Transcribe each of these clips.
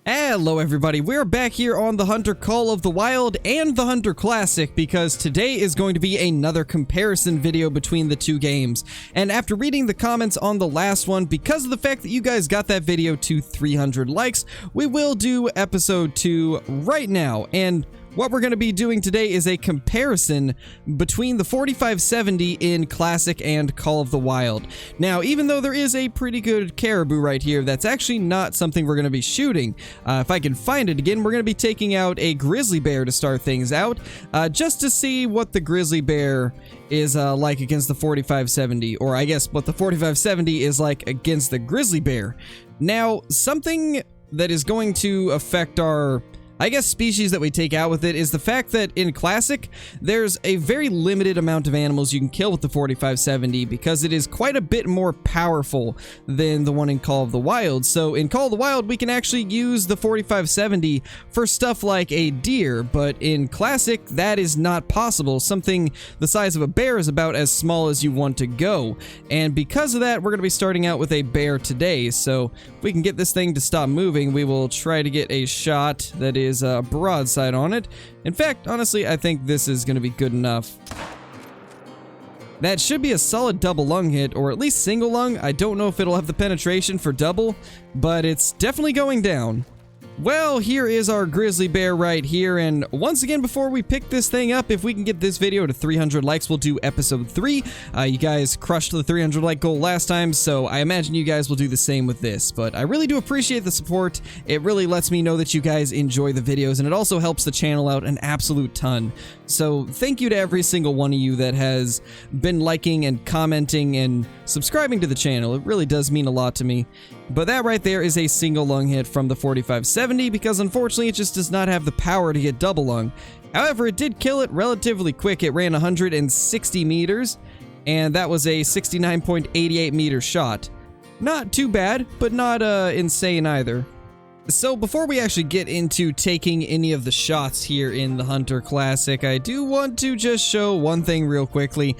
Hello everybody, we're back here on the Hunter Call of the Wild and the Hunter Classic because today is going to be another comparison video between the two games. And after reading the comments on the last one, because of the fact that you guys got that video to 300 likes, we will do episode 2 right now. And what we're going to be doing today is a comparison between the 4570 in Classic and Call of the Wild. Now, even though there is a pretty good caribou right here, that's actually not something we're going to be shooting. If I can find it again, we're going to be taking out a grizzly bear to start things out, just to see what the grizzly bear is like against the 4570, or I guess what the 4570 is like against the grizzly bear. Now, something that is going to affect our species that we take out with it is the fact that in Classic, there's a very limited amount of animals you can kill with the 4570 because it is quite a bit more powerful than the one in Call of the Wild. So in Call of the Wild, we can actually use the 4570 for stuff like a deer, but in Classic, that is not possible. Something the size of a bear is about as small as you want to go. And because of that, we're going to be starting out with a bear today. So if we can get this thing to stop moving, we will try to get a shot that is a broadside on it. In fact, honestly, I think this is going to be good enough. That should be a solid double lung hit, or at least single lung. I don't know if it'll have the penetration for double, but it's definitely going down. Well, here is our grizzly bear right here, and once again, before we pick this thing up, if we can get this video to 300 likes, we'll do episode 3. You guys crushed the 300 like goal last time, so I imagine you guys will do the same with this, but I really do appreciate the support. It really lets me know that you guys enjoy the videos, and it also helps the channel out an absolute ton. So thank you to every single one of you that has been liking and commenting and subscribing to the channel. It really does mean a lot to me. But that right there is a single lung hit from the 4570 because unfortunately it just does not have the power to get double lung. However, it did kill it relatively quick. It ran 160 meters and that was a 69.88 meter shot. Not too bad, but not insane either. So before we actually get into taking any of the shots here in the Hunter Classic, I do want to just show one thing real quickly.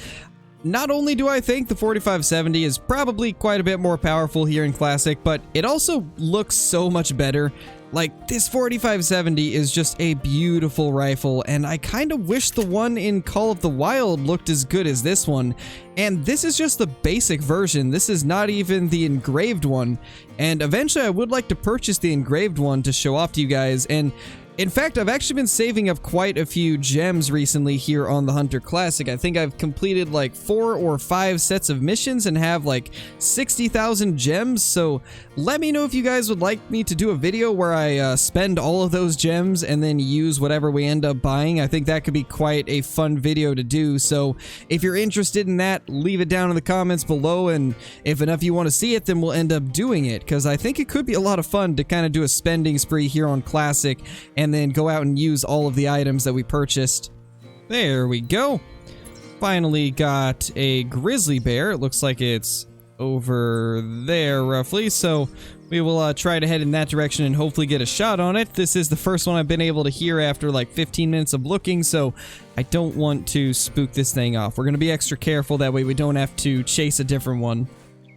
Not only do I think the 4570 is probably quite a bit more powerful here in Classic, but it also looks so much better. Like, this 4570 is just a beautiful rifle, and I kind of wish the one in Call of the Wild looked as good as this one. And this is just the basic version. This is not even the engraved one. And eventually I would like to purchase the engraved one to show off to you guys. And in fact, I've actually been saving up quite a few gems recently here on the Hunter Classic. I think I've completed like 4 or 5 sets of missions and have like 60,000 gems. So let me know if you guys would like me to do a video where I spend all of those gems and then use whatever we end up buying. I think that could be quite a fun video to do. So if you're interested in that, leave it down in the comments below. And if enough of you want to see it, then we'll end up doing it, because I think it could be a lot of fun to kind of do a spending spree here on Classic and then go out and use all of the items that we purchased. There we go. Finally got a grizzly bear. It looks like it's over there roughly, so we will try to head in that direction and hopefully get a shot on it. This is the first one I've been able to hear after like 15 minutes of looking, so I don't want to spook this thing off. We're going to be extra careful, that way we don't have to chase a different one.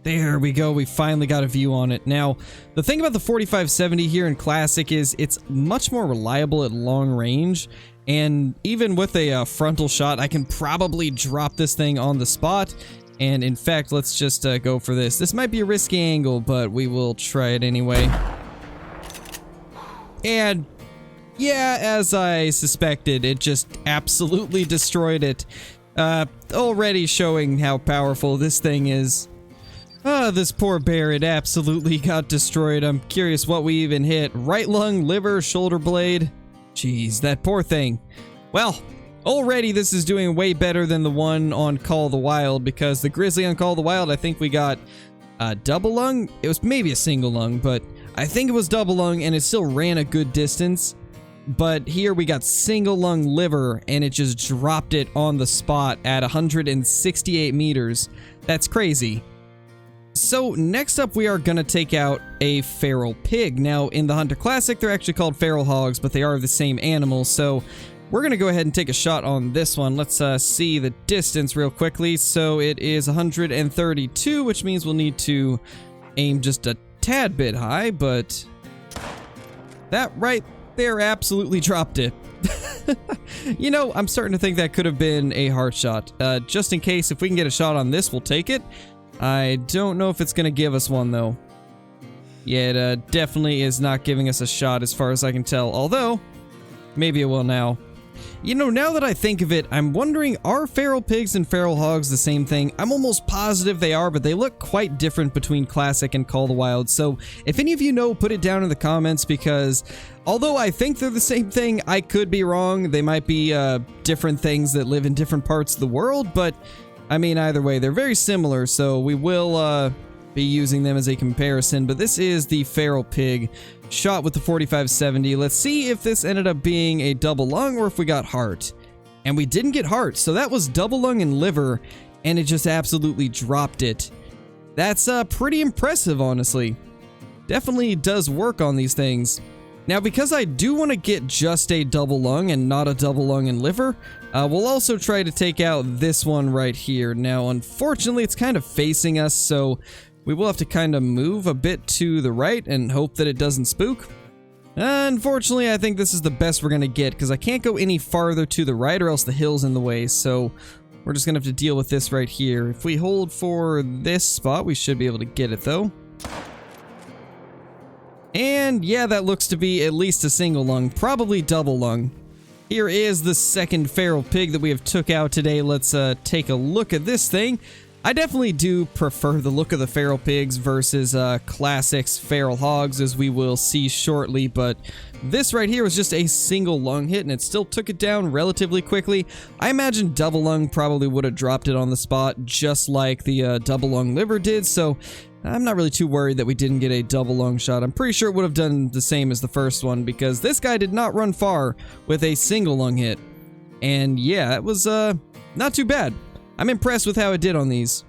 There we go, we finally got a view on it. Now, the thing about the 4570 here in Classic is it's much more reliable at long range, and even with a frontal shot, I can probably drop this thing on the spot. And in fact, let's just go for this. This might be a risky angle, but we will try it anyway. And yeah, as I suspected, it just absolutely destroyed it. Already showing how powerful this thing is. This poor bear, it absolutely got destroyed. I'm curious what we even hit. Right lung, liver, shoulder blade. Jeez, that poor thing. Well, already this is doing way better than the one on Call of the Wild, because the grizzly on Call of the Wild, I think we got double lung. It was maybe a single lung, but I think it was double lung, and it still ran a good distance. But here we got single lung liver, and it just dropped it on the spot at 168 meters. That's crazy. So next up, we are going to take out a feral pig. Now, in the Hunter Classic, they're actually called feral hogs, but they are the same animal. So we're going to go ahead and take a shot on this one. Let's see the distance real quickly. So it is 132, which means we'll need to aim just a tad bit high, but That right there absolutely dropped it. You know, I'm starting to think that could have been a heart shot. Just in case, if we can get a shot on this, we'll take it. I don't know if it's going to give us one, though. Yeah, it definitely is not giving us a shot as far as I can tell. Although, maybe it will now. You know, now that I think of it, I'm wondering, are feral pigs and feral hogs the same thing? I'm almost positive they are, but they look quite different between Classic and Call of the Wild. So, if any of you know, put it down in the comments, because although I think they're the same thing, I could be wrong. They might be different things that live in different parts of the world, but I mean, either way, they're very similar, so we will be using them as a comparison. But this is the feral pig shot with the 4570. Let's see if this ended up being a double lung or if we got heart. And we didn't get heart, so that was double lung and liver, and it just absolutely dropped it. That's pretty impressive, honestly. Definitely does work on these things. Now, because I do want to get just a double lung and not a double lung and liver, we'll also try to take out this one right here. Now, unfortunately, it's kind of facing us, so we will have to kind of move a bit to the right and hope that it doesn't spook. Unfortunately, I think this is the best we're going to get, because I can't go any farther to the right or else the hill's in the way, so we're just going to have to deal with this right here. If we hold for this spot, we should be able to get it, though. And yeah, that looks to be at least a single lung, probably double lung. Here is the second feral pig that we have took out today. Let's take a look at this thing. I definitely do prefer the look of the feral pigs versus Classic's feral hogs, as we will see shortly, but this right here was just a single lung hit, and it still took it down relatively quickly. I imagine double lung probably would have dropped it on the spot, just like the double lung liver did, so I'm not really too worried that we didn't get a double lung shot. I'm pretty sure it would have done the same as the first one, because this guy did not run far with a single lung hit. And yeah, it was not too bad. I'm impressed with how it did on these.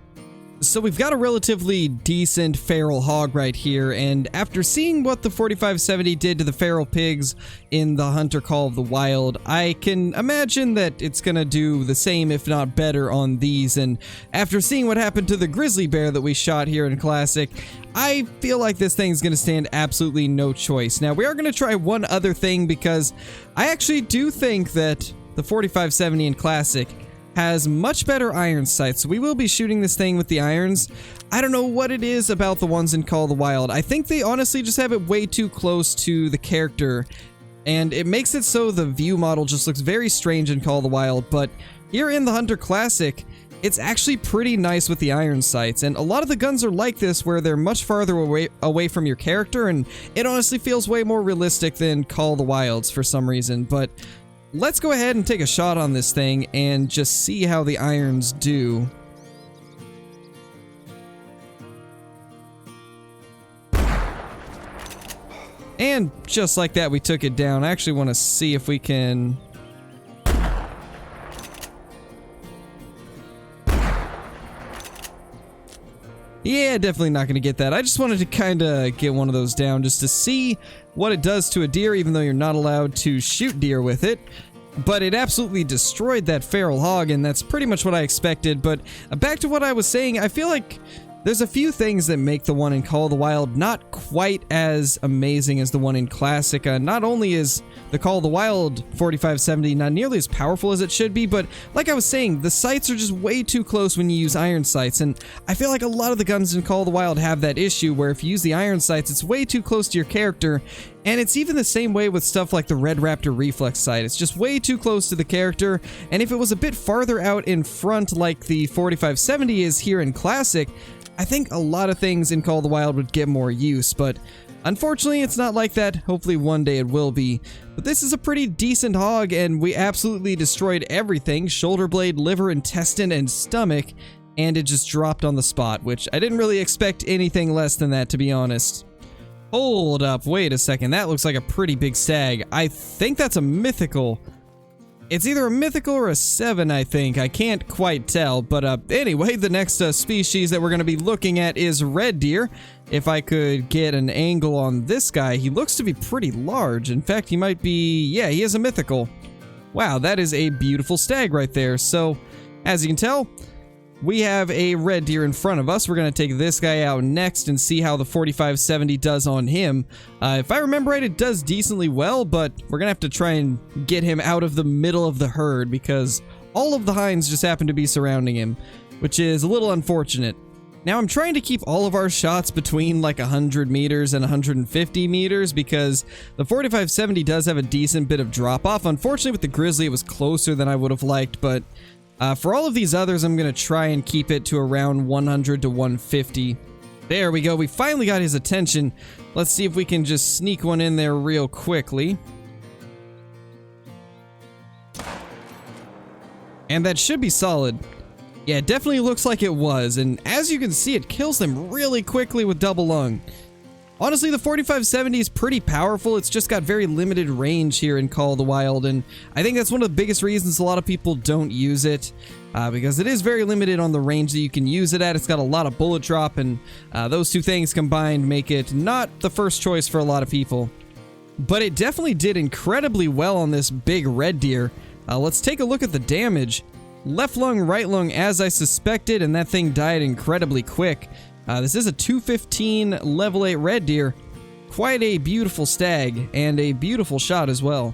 So we've got a relatively decent feral hog right here, and after seeing what the 4570 did to the feral pigs in the Hunter Call of the Wild, I can imagine that it's gonna do the same, if not better, on these. And after seeing what happened to the grizzly bear that we shot here in Classic, I feel like this thing's gonna stand absolutely no choice. Now, we are gonna try one other thing, because I actually do think that the 4570 in Classic has much better iron sights, so we will be shooting this thing with the irons. I don't know what it is about the ones in Call of the Wild. I think they honestly just have it way too close to the character, and it makes it so the view model just looks very strange in Call of the Wild, but here in the Hunter Classic, it's actually pretty nice with the iron sights, and a lot of the guns are like this, where they're much farther away from your character, and it honestly feels way more realistic than Call of the Wilds for some reason. But let's go ahead and take a shot on this thing and just see how the irons do. And just like that, we took it down. I actually want to see if we can... Yeah, definitely not going to get that. I just wanted to kind of get one of those down just to see what it does to a deer, even though you're not allowed to shoot deer with it. But it absolutely destroyed that feral hog, and that's pretty much what I expected. But back to what I was saying, I feel like there's a few things that make the one in Call of the Wild not quite as amazing as the one in Classic. Not only is the Call of the Wild 4570 not nearly as powerful as it should be, but like I was saying, the sights are just way too close when you use iron sights, and I feel like a lot of the guns in Call of the Wild have that issue where if you use the iron sights, it's way too close to your character. And it's even the same way with stuff like the Red Raptor reflex sight. It's just way too close to the character, and if it was a bit farther out in front like the 4570 is here in Classic, I think a lot of things in Call of the Wild would get more use, but unfortunately it's not like that. Hopefully one day it will be. But this is a pretty decent hog, and we absolutely destroyed everything: shoulder blade, liver, intestine, and stomach, and it just dropped on the spot, which I didn't really expect anything less than that, to be honest. Hold up, wait a second, that looks like a pretty big stag. I think that's a mythical. It's either a mythical or a 7, I think. I can't quite tell, but anyway, the next species that we're going to be looking at is red deer. If I could get an angle on this guy, he looks to be pretty large. In fact, he might be, yeah, he is a mythical. Wow, that is a beautiful stag right there. So, as you can tell, we have a red deer in front of us. We're going to take this guy out next and see how the 4570 does on him. If I remember right, it does decently well, but we're going to have to try and get him out of the middle of the herd because all of the hinds just happen to be surrounding him, which is a little unfortunate. Now, I'm trying to keep all of our shots between like 100 meters and 150 meters because the 4570 does have a decent bit of drop-off. Unfortunately, with the Grizzly, it was closer than I would have liked, but for all of these others, I'm going to try and keep it to around 100 to 150. There we go. We finally got his attention. Let's see if we can just sneak one in there real quickly. And that should be solid. Yeah, it definitely looks like it was, and as you can see, it kills them really quickly with double lung. Honestly, the 4570 is pretty powerful. It's just got very limited range here in Call of the Wild, and I think that's one of the biggest reasons a lot of people don't use it, because it is very limited on the range that you can use it at. It's got a lot of bullet drop, and those two things combined make it not the first choice for a lot of people. But it definitely did incredibly well on this big red deer. Let's take a look at the damage. Left lung, right lung, as I suspected, and that thing died incredibly quick. This is a 215 level 8 red deer. Quite a beautiful stag, and a beautiful shot as well.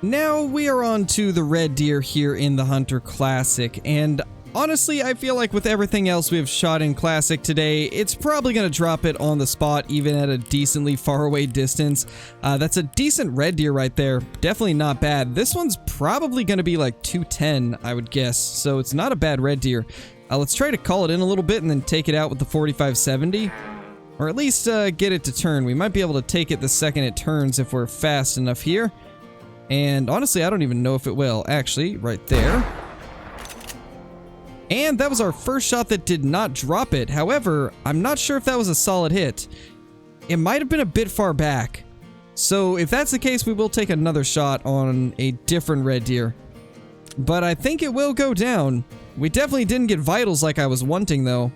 Now we are on to the red deer here in the Hunter Classic, and honestly, I feel like with everything else we've shot in Classic today, it's probably going to drop it on the spot, even at a decently far away distance. That's a decent red deer right there. Definitely not bad. This one's probably going to be like 210, I would guess, so it's not a bad red deer. Let's try to call it in a little bit and then take it out with the 4570. Or at least get it to turn. We might be able to take it the second it turns if we're fast enough here. And honestly, I don't even know if it will. Actually, right there. And that was our first shot that did not drop it. However, I'm not sure if that was a solid hit. It might have been a bit far back. So if that's the case, we will take another shot on a different red deer. But I think it will go down. We definitely didn't get vitals like I was wanting though.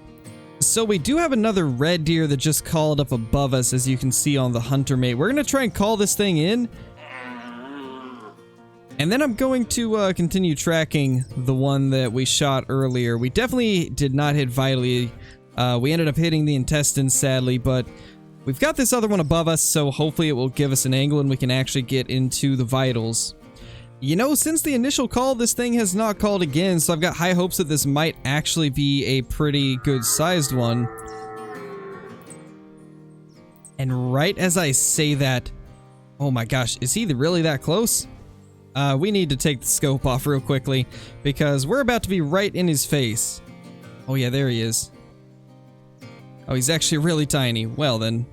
So we do have another red deer that just called up above us, as you can see on the Hunter Mate. We're going to try and call this thing in. And then I'm going to continue tracking the one that we shot earlier. We definitely did not hit vitally. We ended up hitting the intestines, sadly, but we've got this other one above us, so hopefully it will give us an angle and we can actually get into the vitals. You know, since the initial call, this thing has not called again, so I've got high hopes that this might actually be a pretty good-sized one. And right as I say that, oh my gosh, is he really that close? We need to take the scope off real quickly, because we're about to be right in his face. Oh yeah, there he is. Oh, he's actually really tiny. Well then.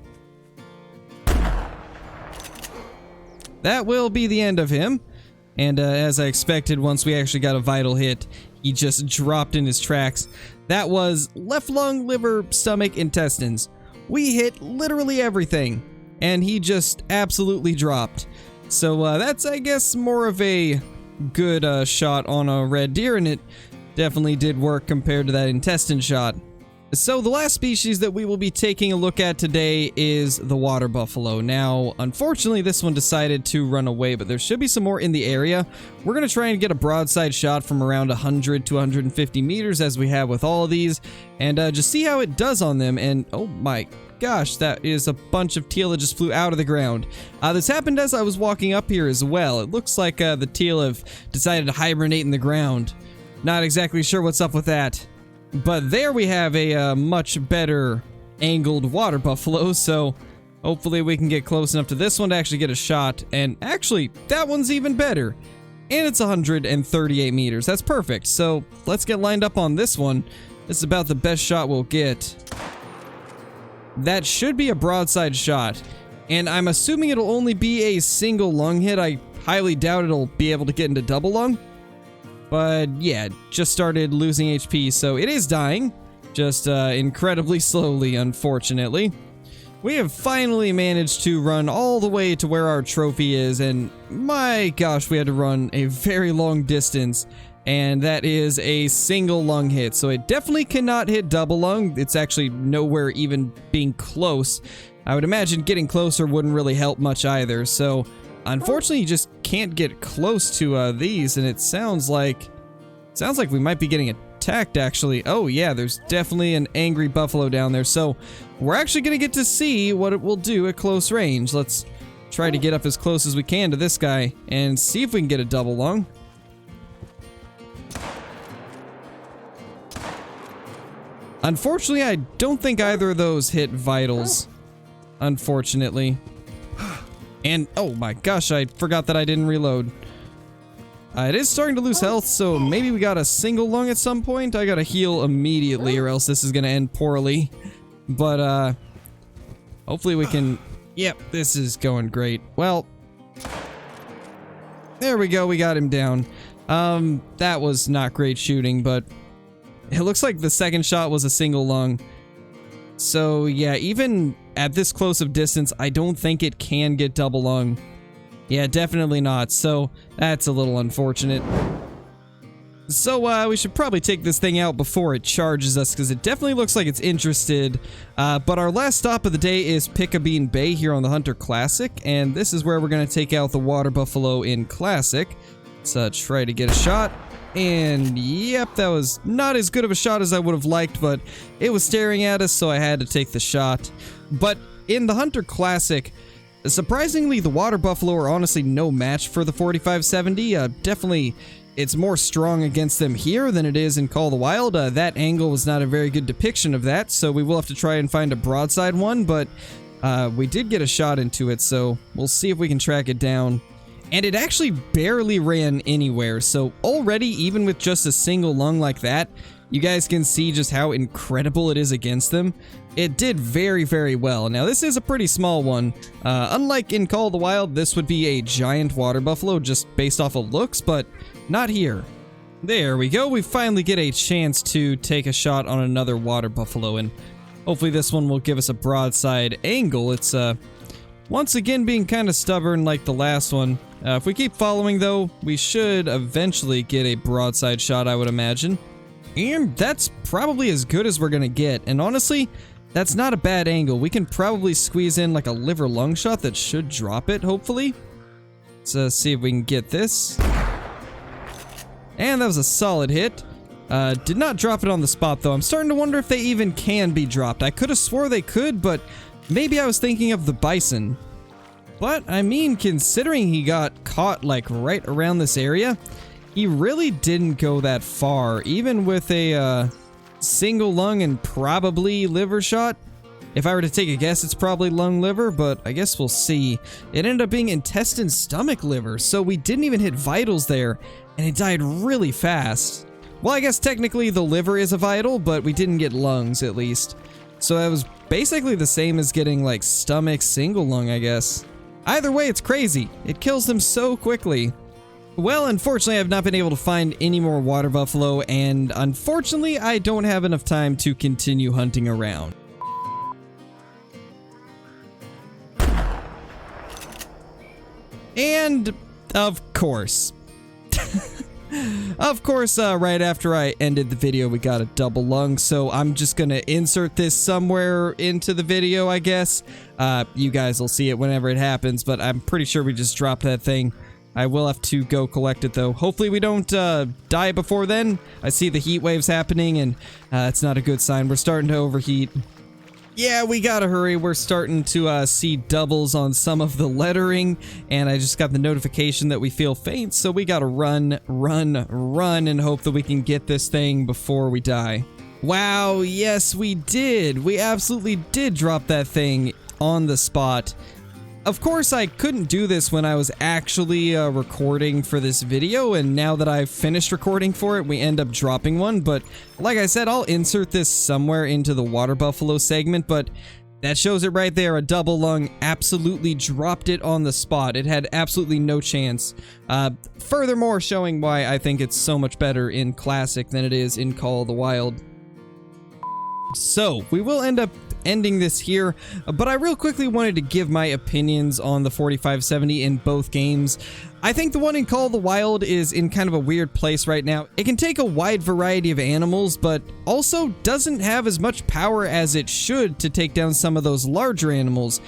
That will be the end of him. And as I expected, once we actually got a vital hit, he just dropped in his tracks. That was left lung, liver, stomach, intestines. We hit literally everything, and he just absolutely dropped. So that's, I guess, more of a good shot on a red deer, and it definitely did work compared to that intestine shot. So the last species that we will be taking a look at today is the water buffalo. Now, unfortunately, this one decided to run away, but there should be some more in the area. We're going to try and get a broadside shot from around 100 to 150 meters, as we have with all of these, and just see how it does on them. And oh my gosh, that is a bunch of teal that just flew out of the ground. This happened as I was walking up here as well. It looks like the teal have decided to hibernate in the ground. Not exactly sure what's up with that. But there we have a much better angled water buffalo, so hopefully we can get close enough to this one to actually get a shot. And actually, that one's even better. And it's 138 meters. That's perfect. So let's get lined up on this one. This is about the best shot we'll get. That should be a broadside shot. And I'm assuming it'll only be a single lung hit. I highly doubt it'll be able to get into double lung. But yeah, just started losing HP, so it is dying. Just incredibly slowly, unfortunately. We have finally managed to run all the way to where our trophy is, and my gosh, we had to run a very long distance. And that is a single lung hit, so it definitely cannot hit double lung. It's actually nowhere even being close. I would imagine getting closer wouldn't really help much either, so unfortunately, you just can't get close to these, and it sounds like we might be getting attacked, actually. Oh, yeah, there's definitely an angry buffalo down there. So we're actually going to get to see what it will do at close range. Let's try to get up as close as we can to this guy and see if we can get a double lung. Unfortunately, I don't think either of those hit vitals. Unfortunately. And, oh my gosh, I forgot that I didn't reload. It is starting to lose health, so maybe we got a single lung at some point. I gotta heal immediately or else this is gonna end poorly. But, hopefully we can... Yep, this is going great. Well, there we go, we got him down. That was not great shooting, but it looks like the second shot was a single lung. So, yeah, even at this close of distance, I don't think it can get double lung. Yeah, definitely not. So, that's a little unfortunate. So, we should probably take this thing out before it charges us, because it definitely looks like it's interested. But our last stop of the day is Pick-a-Bean Bay here on the Hunter Classic, and this is where we're going to take out the water buffalo in Classic. Let's try to get a shot. And yep, that was not as good of a shot as I would have liked, but it was staring at us, so I had to take the shot. But in the Hunter Classic, surprisingly, the water buffalo are honestly no match for the 4570. Definitely, it's more strong against them here than it is in Call of the Wild. That angle was not a very good depiction of that, so we will have to try and find a broadside one, but we did get a shot into it, so we'll see if we can track it down. And it actually barely ran anywhere, so already, even with just a single lung like that, you guys can see just how incredible it is against them. It did very, very well. Now, this is a pretty small one. Unlike in Call of the Wild, this would be a giant water buffalo just based off of looks, but not here. There we go. We finally get a chance to take a shot on another water buffalo, and hopefully this one will give us a broadside angle. It's, once again being kind of stubborn like the last one. If we keep following, though, we should eventually get a broadside shot, I would imagine. And that's probably as good as we're gonna get. And honestly, that's not a bad angle. We can probably squeeze in like a liver lung shot that should drop it, hopefully. Let's see if we can get this. And that was a solid hit. Did not drop it on the spot, though. I'm starting to wonder if they even can be dropped. I could have swore they could, but maybe I was thinking of the bison. But, I mean, considering he got caught, like, right around this area, he really didn't go that far, even with a, single lung and probably liver shot. If I were to take a guess, it's probably lung liver, but I guess we'll see. It ended up being intestine stomach liver, so we didn't even hit vitals there, and it died really fast. Well, I guess technically the liver is a vital, but we didn't get lungs, at least. So that was basically the same as getting, like, stomach single lung, I guess. Either way, it's crazy. It kills them so quickly. Well, unfortunately, I've not been able to find any more water buffalo, and unfortunately, I don't have enough time to continue hunting around. And, of course. Of course, right after I ended the video, we got a double lung, so I'm just gonna insert this somewhere into the video, I guess. You guys will see it whenever it happens, but I'm pretty sure we just dropped that thing. I will have to go collect it, though. Hopefully we don't die before then. I see the heat waves happening, and it's not a good sign. We're starting to overheat. Yeah, we gotta hurry. We're starting to see doubles on some of the lettering, and I just got the notification that we feel faint, so we gotta run, and hope that we can get this thing before we die. Wow, yes, we did. We absolutely did drop that thing on the spot. Of course, I couldn't do this when I was actually recording for this video, and now that I've finished recording for it, we end up dropping one, but like I said, I'll insert this somewhere into the water buffalo segment, but that shows it right there. A double lung absolutely dropped it on the spot. It had absolutely no chance. Furthermore, showing why I think it's so much better in Classic than it is in Call of the Wild. So, we will end up ending this here, but I real quickly wanted to give my opinions on the 4570 in both games. I think the one in Call of the Wild is in kind of a weird place right now. It can take a wide variety of animals, but also doesn't have as much power as it should to take down some of those larger animals.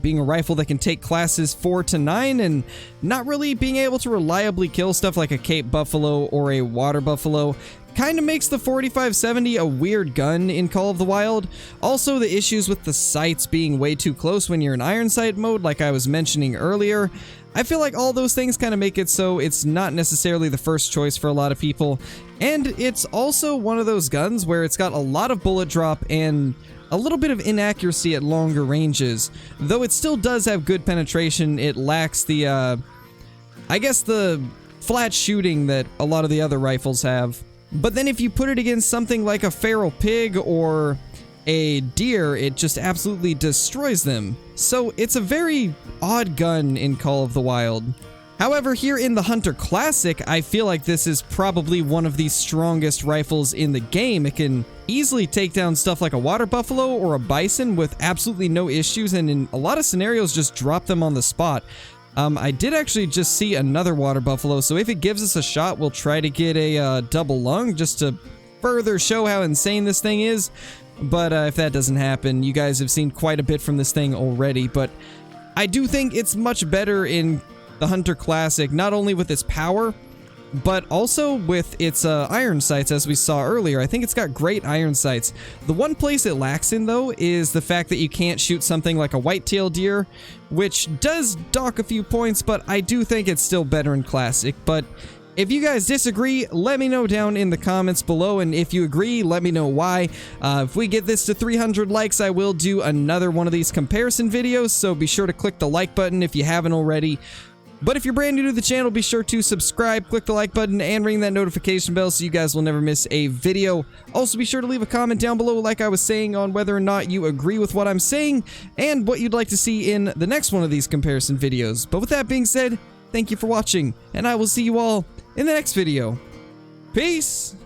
Being a rifle that can take classes 4 to 9 and not really being able to reliably kill stuff like a Cape Buffalo or a Water Buffalo kind of makes the 4570 a weird gun in Call of the Wild. Also, the issues with the sights being way too close when you're in iron sight mode, like I was mentioning earlier. I feel like all those things kind of make it so it's not necessarily the first choice for a lot of people. And it's also one of those guns where it's got a lot of bullet drop and a little bit of inaccuracy at longer ranges. Though it still does have good penetration, it lacks the, I guess the flat shooting that a lot of the other rifles have. But then if you put it against something like a feral pig or a deer, it just absolutely destroys them. So it's a very odd gun in Call of the Wild. However, here in the Hunter Classic, I feel like this is probably one of the strongest rifles in the game. It can easily take down stuff like a water buffalo or a bison with absolutely no issues, and in a lot of scenarios just drop them on the spot. I did actually just see another water buffalo, so if it gives us a shot, we'll try to get a double lung just to further show how insane this thing is. But if that doesn't happen, you guys have seen quite a bit from this thing already. But I do think it's much better in the Hunter Classic, not only with its power, but also with its iron sights, as we saw earlier. I think it's got great iron sights. The one place it lacks in, though, is the fact that you can't shoot something like a white-tailed deer, which does dock a few points, but I do think it's still better in Classic. But if you guys disagree, let me know down in the comments below, and if you agree, let me know why. If we get this to 300 likes, I will do another one of these comparison videos, so be sure to click the like button if you haven't already. But if you're brand new to the channel, be sure to subscribe, click the like button, and ring that notification bell so you guys will never miss a video. Also, be sure to leave a comment down below, like I was saying, on whether or not you agree with what I'm saying, and what you'd like to see in the next one of these comparison videos. But with that being said, thank you for watching, and I will see you all in the next video. Peace!